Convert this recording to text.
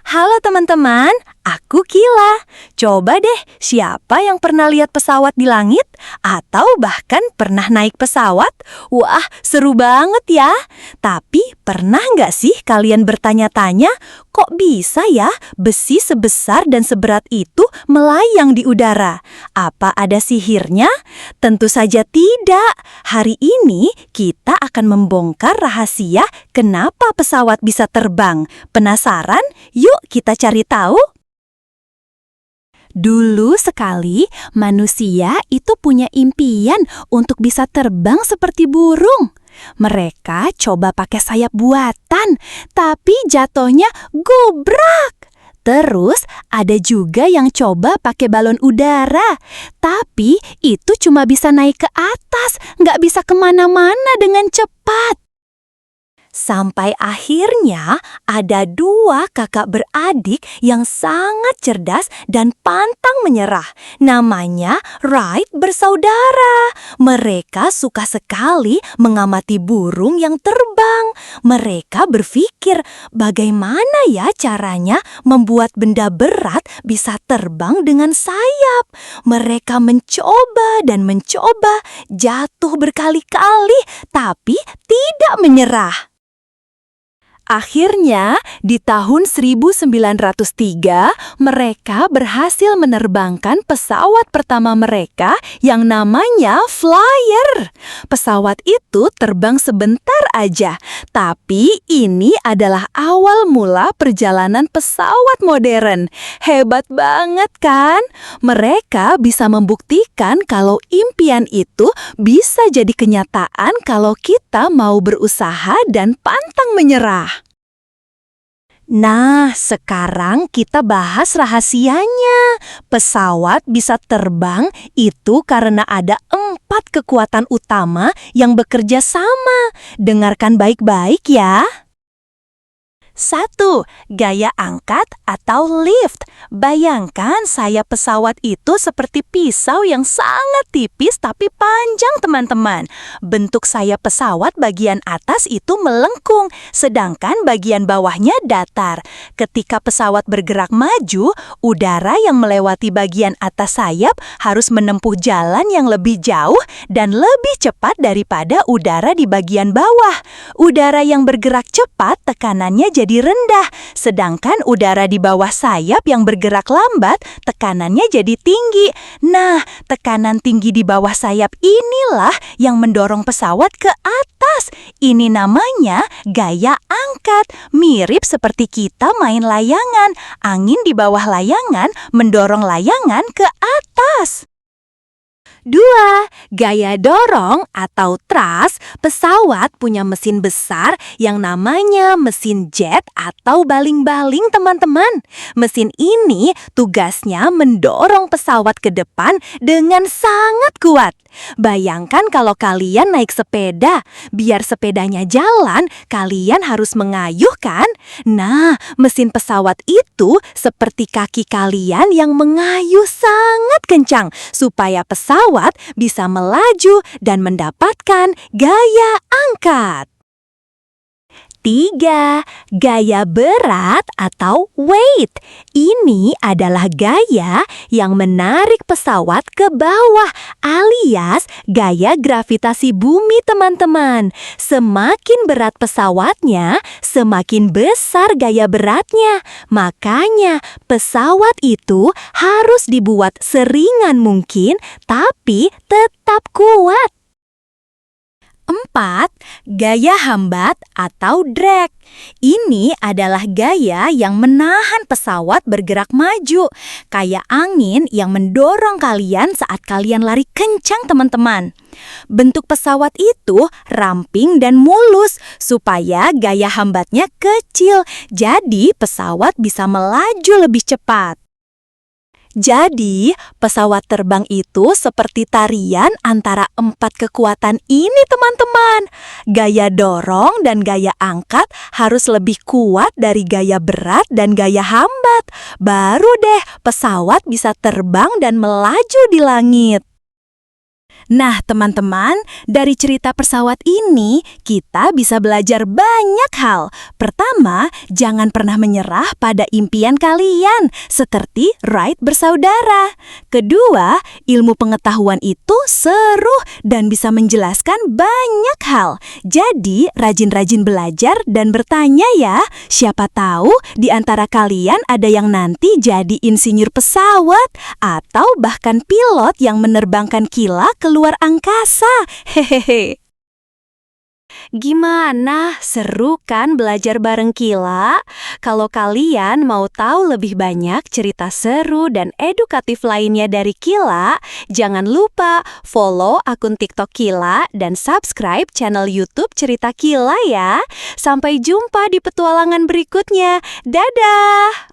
Halo teman-teman, aku Kila. Coba deh, siapa yang pernah lihat pesawat di langit? Atau bahkan pernah naik pesawat? Wah, seru banget ya. Tapi pernah nggak sih kalian bertanya-tanya, kok bisa ya besi sebesar dan seberat itu melayang di udara? Apa ada sihirnya? Tentu saja tidak. Hari ini kita akan membongkar rahasia kenapa pesawat bisa terbang. Penasaran? Yuk kita cari tahu. Dulu sekali, manusia itu punya impian untuk bisa terbang seperti burung. Mereka coba pakai sayap buatan, tapi jatuhnya gubrak. Terus ada juga yang coba pakai balon udara, tapi itu cuma bisa naik ke atas, nggak bisa kemana-mana dengan cepat. Sampai akhirnya ada dua kakak beradik yang sangat cerdas dan pantang menyerah. Namanya Wright bersaudara. Mereka suka sekali mengamati burung yang terbang. Mereka berpikir bagaimana ya caranya membuat benda berat bisa terbang dengan sayap. Mereka mencoba dan mencoba, jatuh berkali-kali, tapi tidak menyerah. Akhirnya, di tahun 1903, mereka berhasil menerbangkan pesawat pertama mereka yang namanya Flyer. Pesawat itu terbang sebentar aja, tapi ini adalah awal mula perjalanan pesawat modern. Hebat banget kan? Mereka bisa membuktikan kalau impian itu bisa jadi kenyataan kalau kita mau berusaha dan pantang menyerah. Nah, sekarang kita bahas rahasianya. Pesawat bisa terbang itu karena ada 4 kekuatan utama yang bekerja sama. Dengarkan baik-baik ya. 1. Gaya angkat atau lift. Bayangkan sayap pesawat itu seperti pisau yang sangat tipis tapi panjang, teman-teman. Bentuk sayap pesawat bagian atas itu melengkung, sedangkan bagian bawahnya datar. Ketika pesawat bergerak maju, udara yang melewati bagian atas sayap harus menempuh jalan yang lebih jauh dan lebih cepat daripada udara di bagian bawah. Udara yang bergerak cepat tekanannya jadi rendah, sedangkan udara di bawah sayap yang bergerak lambat tekanannya jadi tinggi. Nah, tekanan tinggi di bawah sayap inilah yang mendorong pesawat ke atas. Ini namanya gaya angkat, mirip seperti kita main layangan. Angin di bawah layangan mendorong layangan ke atas. 2. Gaya dorong atau thrust. Pesawat punya mesin besar yang namanya mesin jet atau baling-baling, teman-teman. Mesin ini tugasnya mendorong pesawat ke depan dengan sangat kuat. Bayangkan kalau kalian naik sepeda, biar sepedanya jalan, kalian harus mengayuh kan? Nah, mesin pesawat itu seperti kaki kalian yang mengayuh sangat kencang supaya pesawat bisa melaju dan mendapatkan gaya angkat. 3. Gaya berat atau weight. Ini adalah gaya yang menarik pesawat ke bawah, alias gaya gravitasi bumi, teman-teman. Semakin berat pesawatnya, semakin besar gaya beratnya. Makanya pesawat itu harus dibuat seringan mungkin, tapi tetap kuat. 4. Gaya hambat atau drag. Ini adalah gaya yang menahan pesawat bergerak maju, kayak angin yang mendorong kalian saat kalian lari kencang, teman-teman. Bentuk pesawat itu ramping dan mulus supaya gaya hambatnya kecil, jadi pesawat bisa melaju lebih cepat. Jadi, pesawat terbang itu seperti tarian antara 4 kekuatan ini, teman-teman. Gaya dorong dan gaya angkat harus lebih kuat dari gaya berat dan gaya hambat. Baru deh pesawat bisa terbang dan melaju di langit. Nah, teman-teman, dari cerita pesawat ini, kita bisa belajar banyak hal. Pertama, jangan pernah menyerah pada impian kalian, seperti Wright bersaudara. Kedua, ilmu pengetahuan itu seru dan bisa menjelaskan banyak hal. Jadi, rajin-rajin belajar dan bertanya ya. Siapa tahu di antara kalian ada yang nanti jadi insinyur pesawat atau bahkan pilot yang menerbangkan Kila ke luar angkasa. Hehehe. Gimana? Seru kan belajar bareng Kila? Kalau kalian mau tahu lebih banyak cerita seru dan edukatif lainnya dari Kila, jangan lupa follow akun TikTok Kila dan subscribe channel YouTube Cerita Kila ya. Sampai jumpa di petualangan berikutnya. Dadah!